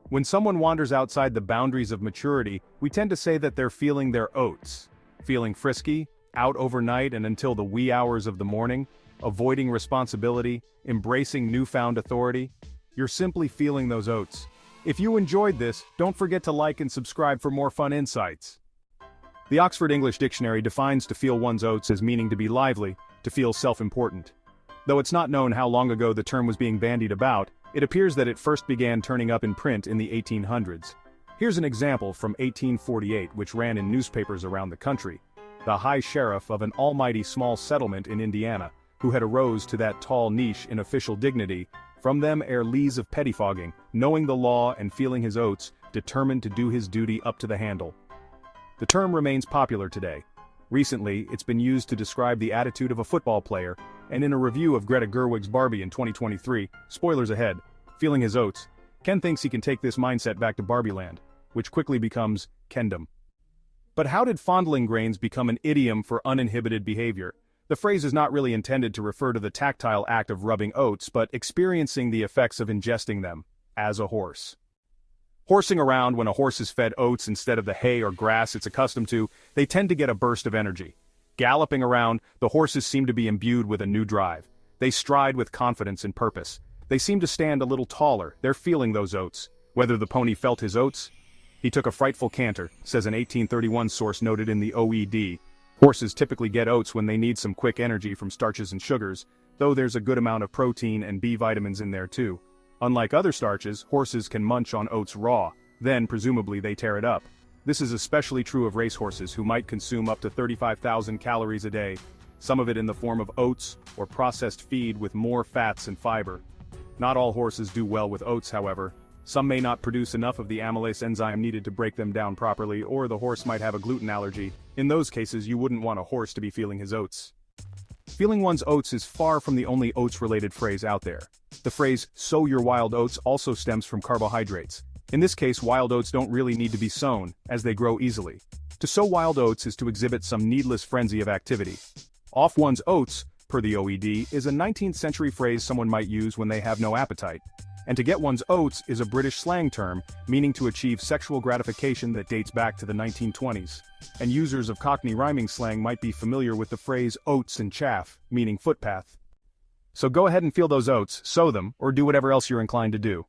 When someone wanders outside the boundaries of maturity, we tend to say that they're feeling their oats. Feeling frisky, out overnight and until the wee hours of the morning, avoiding responsibility, embracing newfound authority. You're simply feeling those oats. If you enjoyed this, don't forget to like and subscribe for more fun insights. The Oxford English Dictionary defines to feel one's oats as meaning to be lively, to feel self-important. Though it's not known how long ago the term was being bandied about, it appears that it first began turning up in print in the 1800s. Here's an example from 1848 which ran in newspapers around the country. The high sheriff of an almighty small settlement in Indiana, who had arose to that tall niche in official dignity, from them ere lees of pettifogging, knowing the law and feeling his oats, determined to do his duty up to the handle. The term remains popular today. Recently, it's been used to describe the attitude of a football player, and in a review of Greta Gerwig's Barbie in 2023, spoilers ahead, feeling his oats, Ken thinks he can take this mindset back to Barbieland, which quickly becomes Kendom. But how did fondling grains become an idiom for uninhibited behavior? The phrase is not really intended to refer to the tactile act of rubbing oats, but experiencing the effects of ingesting them, as a horse. Horsing around when a horse is fed oats instead of the hay or grass it's accustomed to, they tend to get a burst of energy. Galloping around, the horses seem to be imbued with a new drive. They stride with confidence and purpose. They seem to stand a little taller, they're feeling those oats. Whether the pony felt his oats? He took a frightful canter, says an 1831 source noted in the OED. Horses typically get oats when they need some quick energy from starches and sugars, though there's a good amount of protein and B vitamins in there too. Unlike other starches, horses can munch on oats raw, then presumably they tear it up. This is especially true of racehorses who might consume up to 35,000 calories a day, some of it in the form of oats or processed feed with more fats and fiber. Not all horses do well with oats, however. Some may not produce enough of the amylase enzyme needed to break them down properly, or the horse might have a gluten allergy. In those cases, you wouldn't want a horse to be feeling his oats. Feeling one's oats is far from the only oats-related phrase out there. The phrase, sow your wild oats, also stems from carbohydrates. In this case, wild oats don't really need to be sown, as they grow easily. To sow wild oats is to exhibit some needless frenzy of activity. Off one's oats, per the OED, is a 19th century phrase someone might use when they have no appetite. And to get one's oats is a British slang term, meaning to achieve sexual gratification that dates back to the 1920s. And users of Cockney rhyming slang might be familiar with the phrase oats and chaff, meaning footpath. So go ahead and feel those oats, sow them, or do whatever else you're inclined to do.